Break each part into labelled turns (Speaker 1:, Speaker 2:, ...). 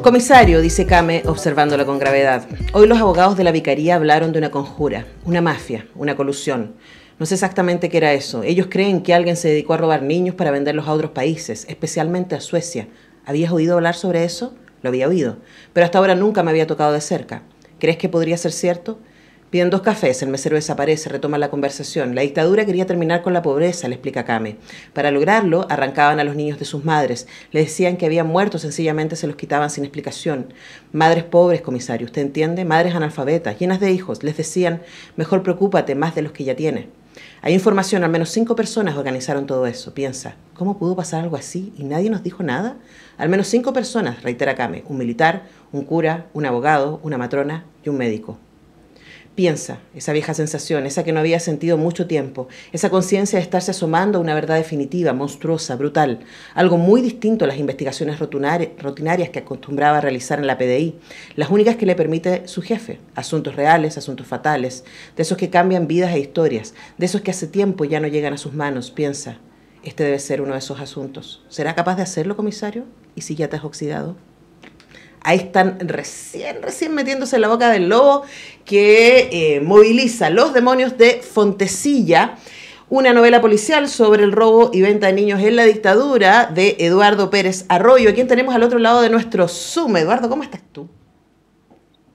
Speaker 1: Comisario, dice Kame, observándola con gravedad. Hoy los abogados de la vicaría hablaron de una conjura, una mafia, una colusión. No sé exactamente qué era eso. Ellos creen que alguien se dedicó a robar niños para venderlos a otros países, especialmente a Suecia. ¿Habías oído hablar sobre eso? Lo había oído, pero hasta ahora nunca me había tocado de cerca. ¿Crees que podría ser cierto? Piden 2 cafés, el mesero desaparece, retoma la conversación. La dictadura quería terminar con la pobreza, le explica Kame. Para lograrlo, arrancaban a los niños de sus madres. Les decían que habían muerto, sencillamente se los quitaban sin explicación. Madres pobres, comisario, ¿usted entiende? Madres analfabetas, llenas de hijos. Les decían, mejor preocúpate más de los que ya tiene. Hay información, al menos 5 personas organizaron todo eso. Piensa, ¿cómo pudo pasar algo así y nadie nos dijo nada? Al menos 5 personas, reitera Kame. Un militar, un cura, un abogado, una matrona y un médico. Piensa, esa vieja sensación, esa que no había sentido mucho tiempo, esa conciencia de estarse asomando a una verdad definitiva, monstruosa, brutal, algo muy distinto a las investigaciones rutinarias que acostumbraba a realizar en la PDI, las únicas que le permite su jefe, asuntos reales, asuntos fatales, de esos que cambian vidas e historias, de esos que hace tiempo ya no llegan a sus manos. Piensa, este debe ser uno de esos asuntos. ¿Será capaz de hacerlo, comisario? ¿Y si ya te has oxidado? Ahí están recién metiéndose en la boca del lobo que moviliza Los demonios de Fontecilla, una novela policial sobre el robo y venta de niños en la dictadura de Eduardo Pérez Arroyo, a quien tenemos al otro lado de nuestro Zoom. Eduardo, ¿cómo estás tú?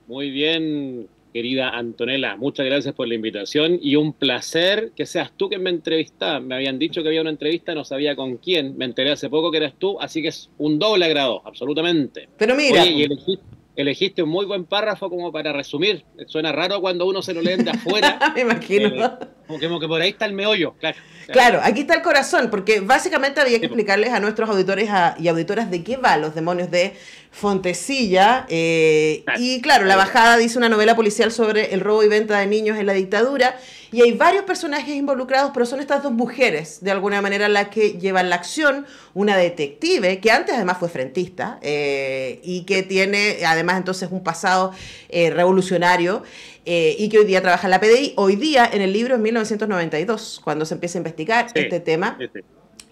Speaker 2: Muy bien, querida Antonella, muchas gracias por la invitación y un placer que seas tú quien me entrevistás. Me habían dicho que había una entrevista, no sabía con quién, me enteré hace poco que eras tú, así que es un doble agrado, absolutamente.
Speaker 1: Pero mira...
Speaker 2: Oye, y elegiste un muy buen párrafo como para resumir. Suena raro cuando uno se lo lee de afuera.
Speaker 1: Me imagino.
Speaker 2: Como que por ahí está el meollo, claro.
Speaker 1: Claro, aquí está el corazón, porque básicamente había que explicarles a nuestros auditores y auditoras de qué va Los demonios de Fontecilla. Y claro, La Bajada dice una novela policial sobre el robo y venta de niños en la dictadura. Y hay varios personajes involucrados, pero son estas 2 mujeres, de alguna manera, las que llevan la acción. Una detective, que antes además fue frentista, y que tiene además entonces un pasado revolucionario, y que hoy día trabaja en la PDI. Hoy día, en el libro, en 1992, cuando se empieza a investigar este tema.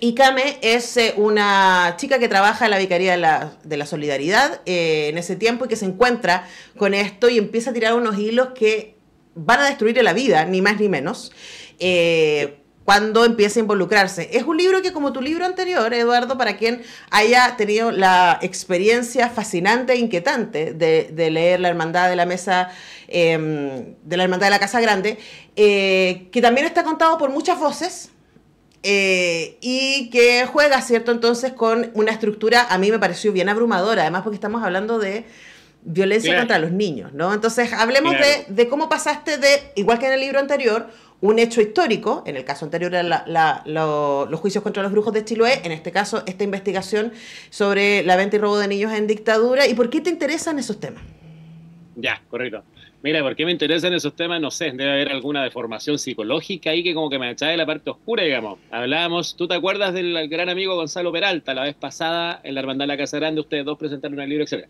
Speaker 1: Y Kame es una chica que trabaja en la Vicaría de la Solidaridad en ese tiempo, y que se encuentra con esto y empieza a tirar unos hilos que van a destruirle la vida, ni más ni menos, cuando empieza a involucrarse. Es un libro que, como tu libro anterior, Eduardo, para quien haya tenido la experiencia fascinante e inquietante de leer La Hermandad de la Mesa, de la Hermandad de la Casa Grande, que también está contado por muchas voces, y que juega, ¿cierto?, entonces con una estructura, a mí me pareció bien abrumadora, además porque estamos hablando de violencia contra los niños, ¿no? Entonces, hablemos de cómo pasaste de, igual que en el libro anterior, un hecho histórico, en el caso anterior era los juicios contra los brujos de Chiloé, en este caso esta investigación sobre la venta y robo de niños en dictadura. ¿Y por qué te interesan esos temas?
Speaker 2: Ya, correcto. Mira, ¿por qué me interesan esos temas? No sé, debe haber alguna deformación psicológica ahí que como que me echaba de la parte oscura, digamos. Hablábamos, ¿tú te acuerdas del gran amigo Gonzalo Peralta? La vez pasada, en la Hermandad de la Casa Grande, ustedes 2 presentaron el libro, etc.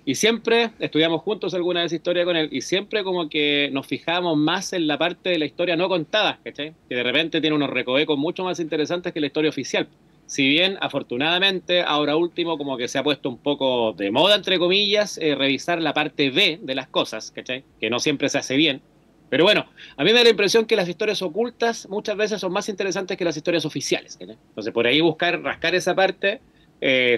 Speaker 2: Y siempre estudiamos juntos alguna vez historia con él, y siempre como que nos fijamos más en la parte de la historia no contada, ¿cachai? Que de repente tiene unos recovecos mucho más interesantes que la historia oficial. Si bien, afortunadamente, ahora último como que se ha puesto un poco de moda, entre comillas, revisar la parte B de las cosas, ¿cachai? Que no siempre se hace bien. Pero bueno, a mí me da la impresión que las historias ocultas muchas veces son más interesantes que las historias oficiales, ¿cachai? Entonces, por ahí rascar esa parte,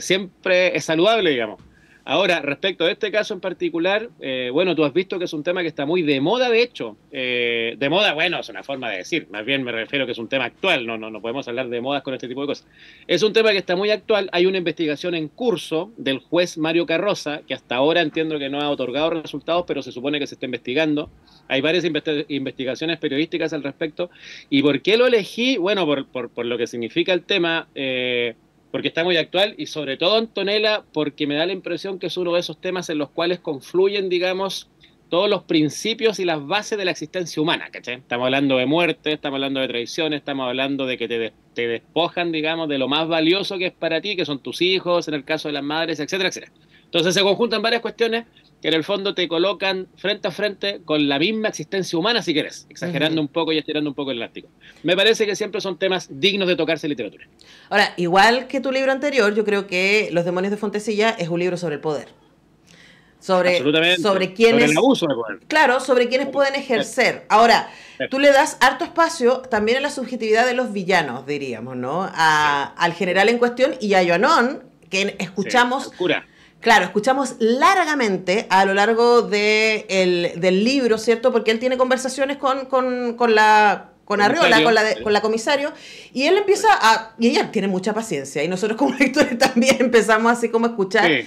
Speaker 2: siempre es saludable, digamos. Ahora, respecto a este caso en particular, bueno, tú has visto que es un tema que está muy de moda, de hecho. De moda, bueno, es una forma de decir, más bien me refiero que es un tema actual, no podemos hablar de modas con este tipo de cosas. Es un tema que está muy actual, hay una investigación en curso del juez Mario Carroza, que hasta ahora entiendo que no ha otorgado resultados, pero se supone que se está investigando. Hay varias investigaciones periodísticas al respecto. ¿Y por qué lo elegí? Bueno, por lo que significa el tema, porque está muy actual, y sobre todo, Antonella, porque me da la impresión que es uno de esos temas en los cuales confluyen, digamos, todos los principios y las bases de la existencia humana, ¿cachai? Estamos hablando de muerte, estamos hablando de traición, estamos hablando de que te despojan, digamos, de lo más valioso que es para ti, que son tus hijos, en el caso de las madres, etcétera, etcétera. Entonces se conjuntan varias cuestiones que en el fondo te colocan frente a frente con la misma existencia humana, si querés, exagerando un poco y estirando un poco el elástico. Me parece que siempre son temas dignos de tocarse en literatura.
Speaker 1: Ahora, igual que tu libro anterior, yo creo que Los demonios de Fontecilla es un libro sobre el poder.
Speaker 2: Absolutamente.
Speaker 1: Sobre quienes,
Speaker 2: sobre el abuso de poder.
Speaker 1: claro, sobre quienes pueden ejercer. Ahora, tú le das harto espacio también a la subjetividad de los villanos, diríamos, ¿no? Al general en cuestión y a Joanón, que escuchamos...
Speaker 2: Cura.
Speaker 1: Claro, escuchamos largamente a lo largo del libro, ¿cierto? Porque él tiene conversaciones con Arriola, con la comisario, y él empieza y ella tiene mucha paciencia, y nosotros como lectores también empezamos así como a escuchar. Sí.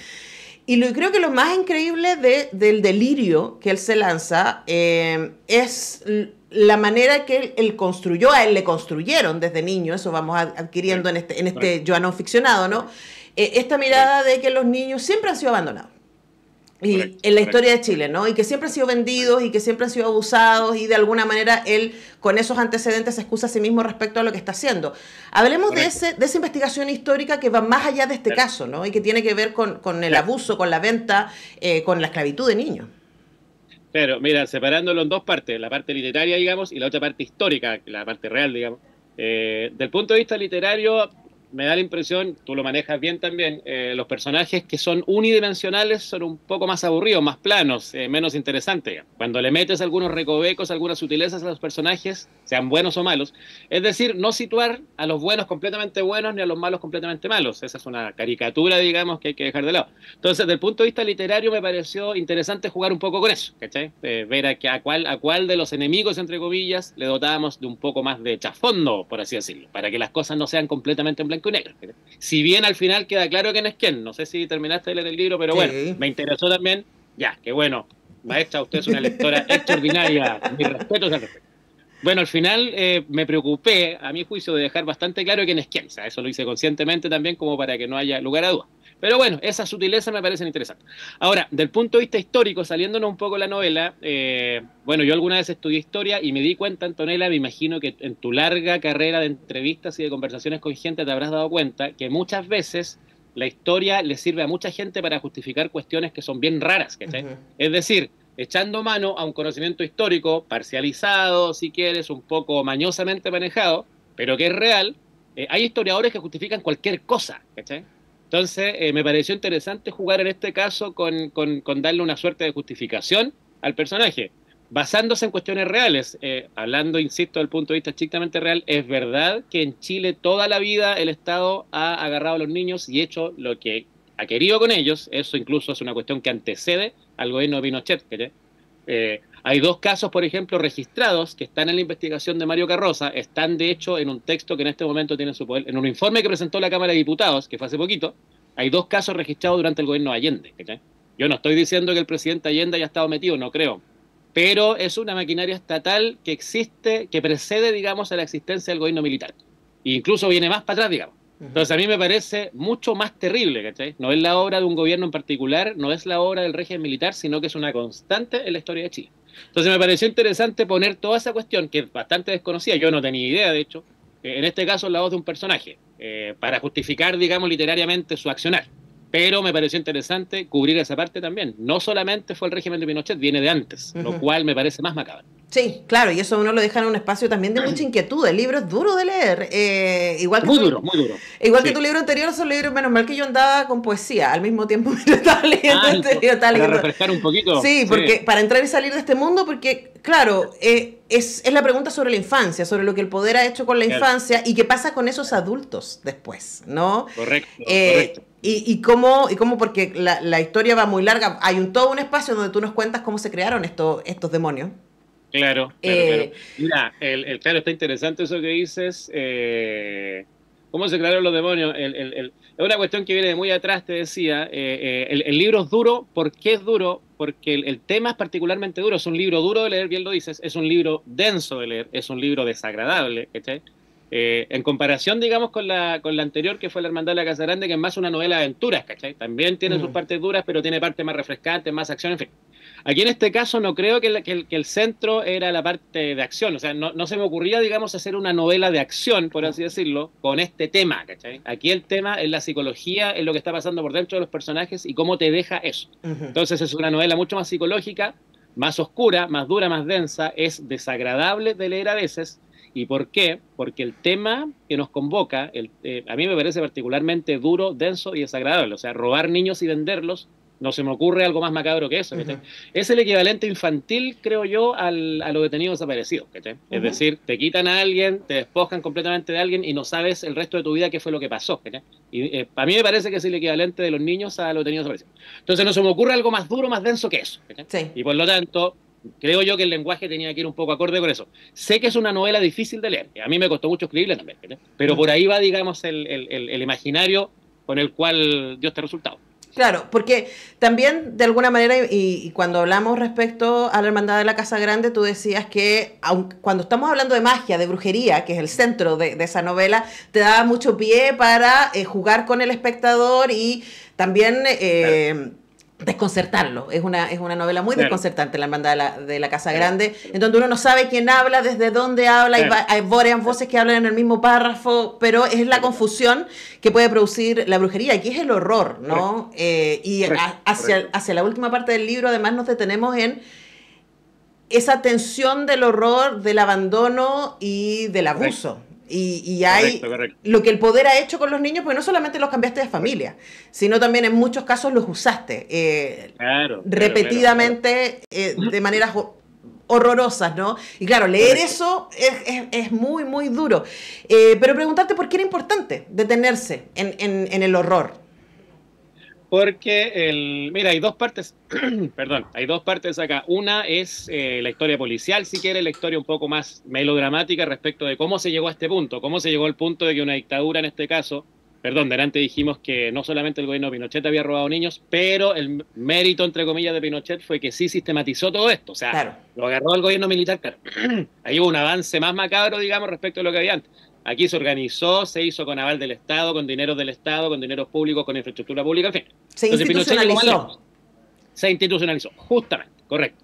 Speaker 1: Y creo que lo más increíble del delirio que él se lanza es la manera que él construyó, a él le construyeron desde niño, eso vamos adquiriendo en este Joanón ficcionado, ¿no? Esta mirada de que los niños siempre han sido abandonados. Y en la historia de Chile, ¿no? Y que siempre han sido vendidos y que siempre han sido abusados, y de alguna manera él con esos antecedentes se excusa a sí mismo respecto a lo que está haciendo. Hablemos de esa investigación histórica que va más allá de este caso, ¿no? Y que tiene que ver con el abuso, con la venta, con la esclavitud de niños.
Speaker 2: Pero mira, separándolo en dos partes, la parte literaria, digamos, y la otra parte histórica, la parte real, digamos. Del punto de vista literario, me da la impresión, tú lo manejas bien también, los personajes que son unidimensionales son un poco más aburridos, más planos, menos interesantes. Cuando le metes algunos recovecos, algunas sutilezas a los personajes, sean buenos o malos, es decir, no situar a los buenos completamente buenos ni a los malos completamente malos. Esa es una caricatura, digamos, que hay que dejar de lado. Entonces, desde el punto de vista literario, me pareció interesante jugar un poco con eso, ¿cachai? Ver a cuál de los enemigos, entre comillas, le dotábamos de un poco más de trasfondo, por así decirlo, para que las cosas no sean completamente en blanco y negro. Si bien al final queda claro quién es quién, no sé si terminaste de leer el libro, pero bueno, me interesó también. Ya, qué bueno, maestra, usted es una lectora extraordinaria, mis respetos al respecto. Bueno, al final me preocupé, a mi juicio, de dejar bastante claro quién es quién. O sea, eso lo hice conscientemente también, como para que no haya lugar a dudas. Pero bueno, esas sutilezas me parecen interesantes. Ahora, del punto de vista histórico, saliéndonos un poco de la novela, bueno, yo alguna vez estudié historia y me di cuenta, Antonella, me imagino que en tu larga carrera de entrevistas y de conversaciones con gente te habrás dado cuenta que muchas veces la historia le sirve a mucha gente para justificar cuestiones que son bien raras, ¿cachai? Es decir, echando mano a un conocimiento histórico parcializado, si quieres, un poco mañosamente manejado, pero que es real, hay historiadores que justifican cualquier cosa, ¿cachai? Entonces, me pareció interesante jugar en este caso con darle una suerte de justificación al personaje, basándose en cuestiones reales. Hablando, insisto, desde el punto de vista estrictamente real, es verdad que en Chile toda la vida el Estado ha agarrado a los niños y hecho lo que ha querido con ellos. Eso incluso es una cuestión que antecede al gobierno de Pinochet. Hay dos casos, por ejemplo, registrados que están en la investigación de Mario Carroza, están de hecho en un texto que en este momento tiene su poder, en un informe que presentó la Cámara de Diputados, que fue hace poquito. Hay dos casos registrados durante el gobierno de Allende. Yo no estoy diciendo que el presidente Allende haya estado metido, no creo, pero es una maquinaria estatal que existe, que precede, digamos, a la existencia del gobierno militar, e incluso viene más para atrás, digamos. Entonces a mí me parece mucho más terrible, ¿cachai? No es la obra de un gobierno en particular, no es la obra del régimen militar, sino que es una constante en la historia de Chile. Entonces me pareció interesante poner toda esa cuestión, que es bastante desconocida, yo no tenía idea, de hecho, en este caso la voz de un personaje, para justificar, digamos, literariamente su accionar. Pero me pareció interesante cubrir esa parte también. No solamente fue el régimen de Pinochet, viene de antes, lo cual me parece más macabro.
Speaker 1: Sí, claro, y eso uno lo deja en un espacio también de mucha inquietud. El libro es duro de leer. Igual que
Speaker 2: muy duro.
Speaker 1: Igual que tu libro anterior, son libros, menos mal que yo andaba con poesía al mismo tiempo que estaba leyendo
Speaker 2: para refrescar un poquito.
Speaker 1: Sí, porque para entrar y salir de este mundo, porque, claro, es la pregunta sobre la infancia, sobre lo que el poder ha hecho con la infancia y qué pasa con esos adultos después, ¿no?
Speaker 2: Correcto.
Speaker 1: Y cómo, porque la historia va muy larga. Hay todo un espacio donde tú nos cuentas cómo se crearon estos demonios.
Speaker 2: Claro. Mira, claro, está interesante eso que dices. ¿Cómo se crearon los demonios? Es una cuestión que viene de muy atrás, te decía. El libro es duro. ¿Por qué es duro? Porque el tema es particularmente duro. Es un libro duro de leer, bien lo dices. Es un libro denso de leer. Es un libro desagradable, ¿cachai? En comparación, digamos, con la anterior, que fue La Hermandad de la Casa Grande, que es más una novela de aventuras, ¿cachai? También tiene sus partes duras, pero tiene partes más refrescantes, más acción, en fin. Aquí en este caso no creo que el centro era la parte de acción, o sea, no se me ocurría, digamos, hacer una novela de acción, por así decirlo, con este tema, ¿cachai? Aquí el tema es la psicología, es lo que está pasando por dentro de los personajes y cómo te deja eso. Entonces es una novela mucho más psicológica, más oscura, más dura, más densa, es desagradable de leer a veces. ¿Y por qué? Porque el tema que nos convoca, a mí me parece particularmente duro, denso y desagradable. O sea, robar niños y venderlos, no se me ocurre algo más macabro que eso. Es el equivalente infantil, creo yo, a los detenidos desaparecidos. Es decir, te quitan a alguien, te despojan completamente de alguien y no sabes el resto de tu vida qué fue lo que pasó. Y a mí me parece que es el equivalente de los niños a los detenidos desaparecidos. Entonces no se me ocurre algo más duro, más denso que eso.
Speaker 1: Sí.
Speaker 2: Y por lo tanto, creo yo que el lenguaje tenía que ir un poco acorde con eso. Sé que es una novela difícil de leer. A mí me costó mucho escribirla también. Pero por ahí va, digamos, el imaginario con el cual dio este resultado.
Speaker 1: Claro, porque también de alguna manera, y cuando hablamos respecto a la Hermandad de la Casa Grande, tú decías que cuando estamos hablando de magia, de brujería, que es el centro de esa novela, te daba mucho pie para jugar con el espectador y también desconcertarlo. Es una novela muy desconcertante, La Hermandad de la Casa Grande, en donde uno no sabe quién habla, desde dónde habla, y hay varias voces que hablan en el mismo párrafo, pero es la confusión que puede producir la brujería, y que es el horror, ¿no? Hacia la última parte del libro, además, nos detenemos en esa tensión del horror, del abandono y del abuso. Y hay lo que el poder ha hecho con los niños, porque no solamente los cambiaste de familia, sino también en muchos casos los usaste repetidamente de maneras horrorosas, ¿no? Y claro, leer eso es muy, muy duro. Pero preguntarte por qué era importante detenerse en el horror.
Speaker 2: Porque, mira, hay dos partes, perdón, hay dos partes acá. Una es la historia policial, si quiere, la historia un poco más melodramática respecto de cómo se llegó a este punto, cómo se llegó al punto de que una dictadura en este caso, perdón, delante dijimos que no solamente el gobierno de Pinochet había robado niños, pero el mérito, entre comillas, de Pinochet fue que sí sistematizó todo esto, o sea, lo agarró el gobierno militar, claro. Ahí hubo un avance más macabro, digamos, respecto a lo que había antes. Aquí se organizó, se hizo con aval del Estado, con dineros del Estado, con dineros públicos, con infraestructura pública, en fin.
Speaker 1: Se institucionalizó.
Speaker 2: Se institucionalizó, justamente, correcto.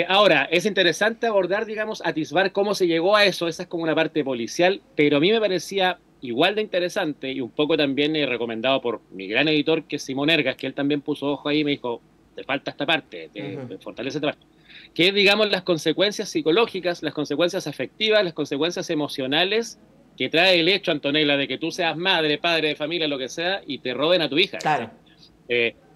Speaker 2: Ahora, es interesante abordar, digamos, atisbar cómo se llegó a eso, esa es como una parte policial, pero a mí me parecía igual de interesante y un poco también recomendado por mi gran editor, que es Simón Ergas, que él también puso ojo ahí y me dijo, te falta esta parte, te fortalece esta parte. Que es, digamos, las consecuencias psicológicas, las consecuencias afectivas, las consecuencias emocionales que trae el hecho, Antonella, de que tú seas madre, padre de familia, lo que sea, y te roben a tu hija.
Speaker 1: Claro.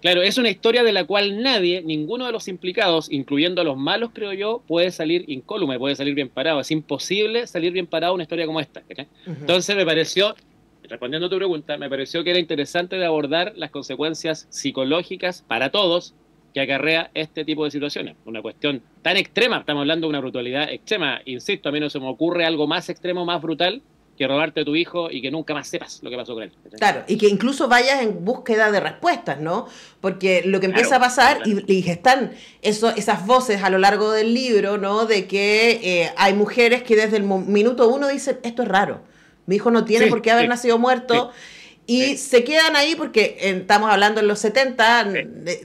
Speaker 2: Claro, es una historia de la cual nadie, ninguno de los implicados, incluyendo a los malos, creo yo, puede salir incólume, puede salir bien parado. Es imposible salir bien parado una historia como esta. Entonces me pareció, respondiendo a tu pregunta, me pareció que era interesante de abordar las consecuencias psicológicas para todos que acarrea este tipo de situaciones. Una cuestión tan extrema, estamos hablando de una brutalidad extrema. Insisto, a mí no se me ocurre algo más extremo, más brutal que robarte a tu hijo y que nunca más sepas lo que pasó con él.
Speaker 1: Claro, y que incluso vayas en búsqueda de respuestas, ¿no? Porque lo que empieza a pasar, y están esas voces a lo largo del libro, ¿no? De que hay mujeres que desde el minuto uno dicen, esto es raro, mi hijo no tiene por qué haber nacido muerto. Y se quedan ahí porque estamos hablando en los 70,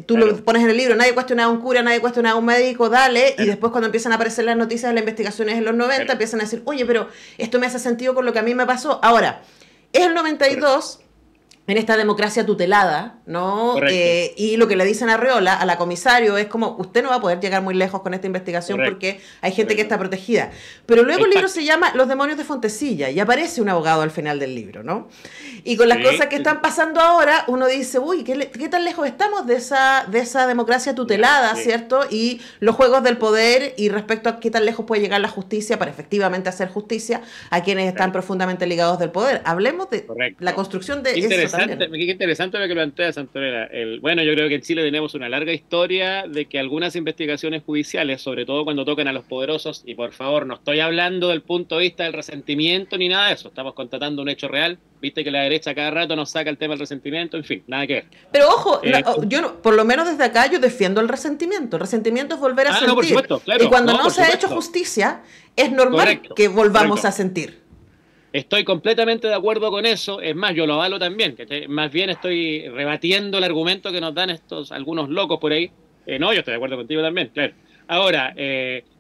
Speaker 1: tú lo pones en el libro, nadie cuestionaba a un cura, nadie cuestionaba a un médico, dale, y después cuando empiezan a aparecer las noticias de las investigaciones en los 90, empiezan a decir, oye, pero esto me hace sentido con lo que a mí me pasó. Ahora, es el 92, en esta democracia tutelada, ¿no? Y lo que le dicen a Arreola, a la comisario, es como, usted no va a poder llegar muy lejos con esta investigación porque hay gente que está protegida. Pero luego el libro se llama Los demonios de Fontecilla y aparece un abogado al final del libro, ¿no? Y con las cosas que están pasando ahora, uno dice, uy, ¿qué tan lejos estamos de esa democracia tutelada, ¿cierto? Y los juegos del poder y respecto a qué tan lejos puede llegar la justicia para efectivamente hacer justicia a quienes están profundamente ligados del poder. Hablemos de la construcción de eso también.
Speaker 2: Qué interesante lo que planteas, Antonella. Bueno, yo creo que en Chile tenemos una larga historia de que algunas investigaciones judiciales, sobre todo cuando tocan a los poderosos, y por favor, no estoy hablando del punto de vista del resentimiento ni nada de eso, estamos constatando un hecho real. Viste que la derecha cada rato nos saca el tema del resentimiento, en fin, nada que ver.
Speaker 1: Pero ojo, yo por lo menos desde acá yo defiendo el resentimiento. El resentimiento es volver a sentir.
Speaker 2: No, por supuesto, claro.
Speaker 1: Y cuando no se ha hecho justicia, es normal que volvamos a sentir.
Speaker 2: Estoy completamente de acuerdo con eso, es más, yo lo avalo también, que más bien estoy rebatiendo el argumento que nos dan algunos locos por ahí, No, yo estoy de acuerdo contigo también, claro. Ahora,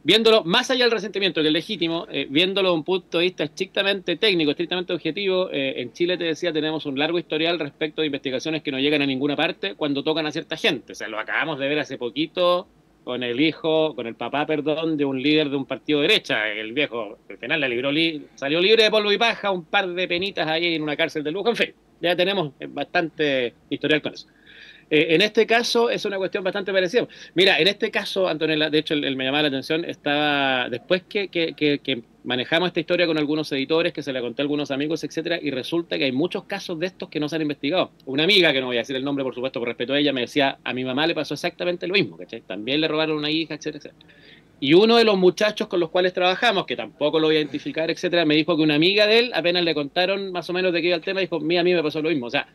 Speaker 2: viéndolo más allá del resentimiento, que es legítimo, viéndolo desde un punto de vista estrictamente técnico, estrictamente objetivo, en Chile, te decía, tenemos un largo historial respecto de investigaciones que no llegan a ninguna parte cuando tocan a cierta gente. O sea, lo acabamos de ver hace poquito con el hijo, con el papá, perdón, de un líder de un partido de derecha. El viejo, al final, salió libre de polvo y paja, un par de penitas ahí en una cárcel de lujo, en fin, ya tenemos bastante historial con eso. En este caso es una cuestión bastante parecida. Mira, en este caso, Antonella, de hecho, me llamaba la atención, estaba después que manejamos esta historia con algunos editores, que se la conté a algunos amigos, etcétera, y resulta que hay muchos casos de estos que no se han investigado. Una amiga, que no voy a decir el nombre, por supuesto, por respeto a ella, me decía, a mi mamá le pasó exactamente lo mismo, ¿cachai? También le robaron una hija, etcétera, etcétera. Y uno de los muchachos con los cuales trabajamos, que tampoco lo voy a identificar, etcétera, me dijo que una amiga de él, apenas le contaron más o menos de qué iba el tema, dijo, a mí me pasó lo mismo. O sea,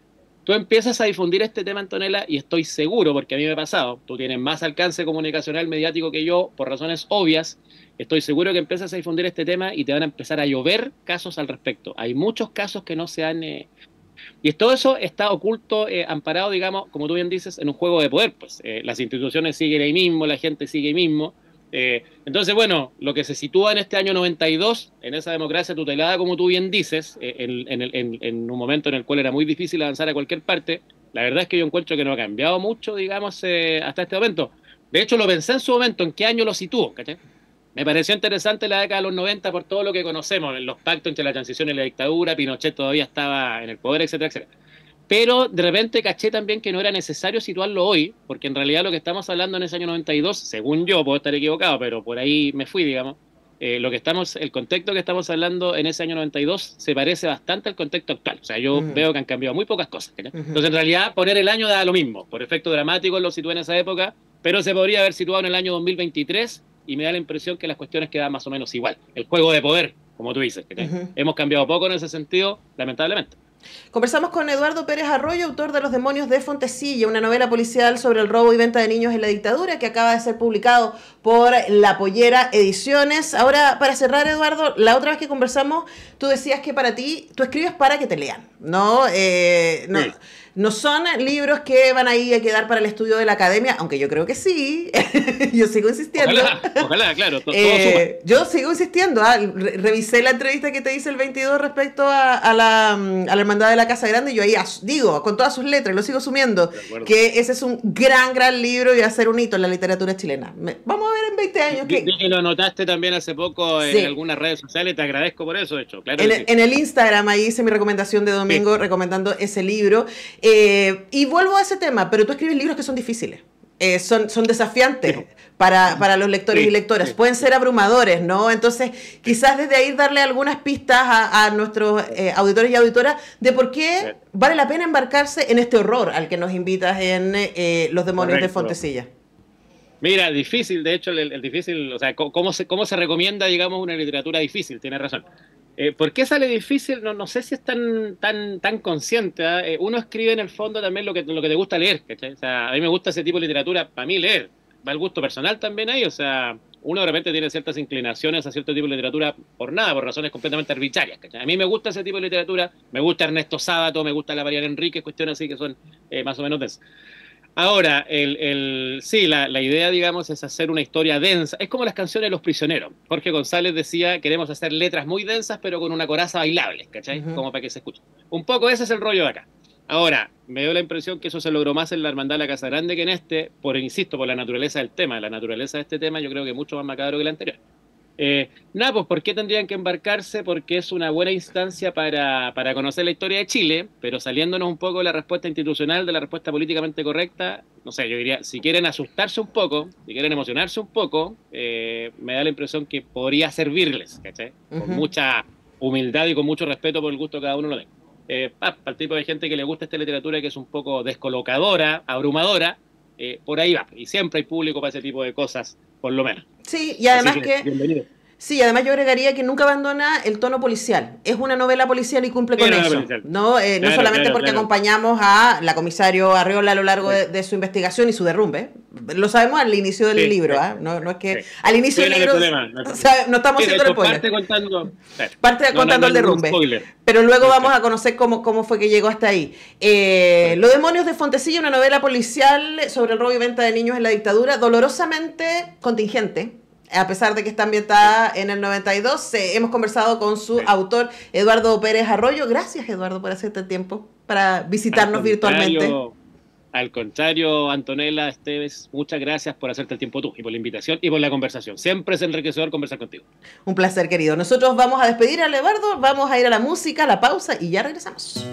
Speaker 2: tú empiezas a difundir este tema, Antonella, y estoy seguro, porque a mí me ha pasado, tú tienes más alcance comunicacional mediático que yo, por razones obvias, estoy seguro que empiezas a difundir este tema y te van a empezar a llover casos al respecto. Hay muchos casos que no se han... y todo eso está oculto, amparado, digamos, como tú bien dices, en un juego de poder. Pues las instituciones siguen ahí mismo, la gente sigue ahí mismo. Entonces, bueno, lo que se sitúa en este año 92, en esa democracia tutelada, como tú bien dices, en un momento en el cual era muy difícil avanzar a cualquier parte, la verdad es que yo encuentro que no ha cambiado mucho, digamos, hasta este momento. De hecho, lo pensé en su momento, ¿en qué año lo sitúo? ¿Cachai? Me pareció interesante la década de los 90 por todo lo que conocemos, los pactos entre la transición y la dictadura, Pinochet todavía estaba en el poder, etcétera, etcétera. Pero de repente caché también que no era necesario situarlo hoy, porque en realidad lo que estamos hablando en ese año 92, según yo, puedo estar equivocado, pero por ahí me fui, digamos, el contexto que estamos hablando en ese año 92 se parece bastante al contexto actual. O sea, yo veo que han cambiado muy pocas cosas. Entonces, en realidad, poner el año da lo mismo. Por efecto dramático lo situé en esa época, pero se podría haber situado en el año 2023 y me da la impresión que las cuestiones quedan más o menos igual. El juego de poder, como tú dices. Hemos cambiado poco en ese sentido, lamentablemente.
Speaker 1: Conversamos con Eduardo Pérez Arroyo, autor de Los demonios de Fontecilla, una novela policial sobre el robo y venta de niños en la dictadura, que acaba de ser publicado por La Pollera Ediciones. Ahora, para cerrar, Eduardo, la otra vez que conversamos, tú decías que para ti, tú escribes para que te lean, ¿no? No, sí. No son libros que van ahí a quedar para el estudio de la academia, aunque yo creo que sí. Yo sigo insistiendo.
Speaker 2: Ojalá, claro.
Speaker 1: Yo sigo insistiendo. Revisé la entrevista que te hice el 22 respecto a la Hermandad de la Casa Grande, y yo ahí digo, con todas sus letras, lo sigo asumiendo, que ese es un gran libro y va a ser un hito en la literatura chilena. Vamos a ver en 20 años.
Speaker 2: Que lo anotaste también hace poco en algunas redes sociales, te agradezco por eso, de hecho. Claro
Speaker 1: en el Instagram ahí hice mi recomendación de domingo, recomendando ese libro. Y vuelvo a ese tema, pero tú escribes libros que son difíciles. Son desafiantes para los lectores y lectoras. Pueden ser abrumadores, ¿no? Entonces, quizás desde ahí darle algunas pistas a nuestros auditores y auditoras de por qué vale la pena embarcarse en este horror al que nos invitas en Los demonios de Fontecilla.
Speaker 2: Mira, difícil, de hecho, el difícil, o sea, ¿cómo se recomienda, digamos, una literatura difícil? Tienes razón. ¿Por qué sale difícil? No sé si es tan consciente. Uno escribe en el fondo también lo que te gusta leer, ¿cachai? O sea, a mí me gusta ese tipo de literatura, para mí leer. Va el gusto personal también ahí, o sea, uno de repente tiene ciertas inclinaciones a cierto tipo de literatura por razones completamente arbitrarias, ¿cachai? A mí me gusta ese tipo de literatura, me gusta Ernesto Sábato, me gusta la Mariana Enríquez, cuestiones así que son más o menos densas. Ahora, sí, la idea, digamos, es hacer una historia densa. Es como las canciones de Los Prisioneros. Jorge González decía, queremos hacer letras muy densas, pero con una coraza bailable, ¿cachai? Como para que se escuche. Un poco ese es el rollo de acá. Ahora, me dio la impresión que eso se logró más en La Hermandad de la Casa Grande que en este, insisto, por la naturaleza del tema. La naturaleza de este tema yo creo que es mucho más macabro que la anterior. Nada, pues ¿por qué tendrían que embarcarse? Porque es una buena instancia para conocer la historia de Chile, pero saliéndonos un poco de la respuesta institucional, de la respuesta políticamente correcta, no sé, yo diría, si quieren asustarse un poco, si quieren emocionarse un poco, me da la impresión que podría servirles, ¿cachai? Con mucha humildad y con mucho respeto por el gusto que cada uno lo tenga. Para el tipo de gente que le gusta esta literatura que es un poco descolocadora, abrumadora, por ahí va. Y siempre hay público para ese tipo de cosas, por lo menos.
Speaker 1: Sí, y además que Sí, además yo agregaría que nunca abandona el tono policial. Es una novela policial y cumple con eso. No, no solamente porque acompañamos a la comisario Arriola a lo largo de su investigación y su derrumbe. Lo sabemos al inicio del libro, ¿eh? No es que al inicio del libro no estamos haciendo el spoiler. Parte contando el derrumbe. Pero luego vamos a conocer cómo fue que llegó hasta ahí. Los demonios de Fontecilla, una novela policial sobre el robo y venta de niños en la dictadura, dolorosamente contingente. A pesar de que está ambientada en el 92, hemos conversado con su autor, Eduardo Pérez Arroyo. Gracias, Eduardo, por hacerte el tiempo para visitarnos virtualmente.
Speaker 2: Al contrario, Antonella Esteves, muchas gracias por hacerte el tiempo tú y por la invitación y por la conversación. Siempre es enriquecedor conversar contigo.
Speaker 1: Un placer, querido. Nosotros vamos a despedir a Eduardo, vamos a ir a la música, a la pausa y ya regresamos.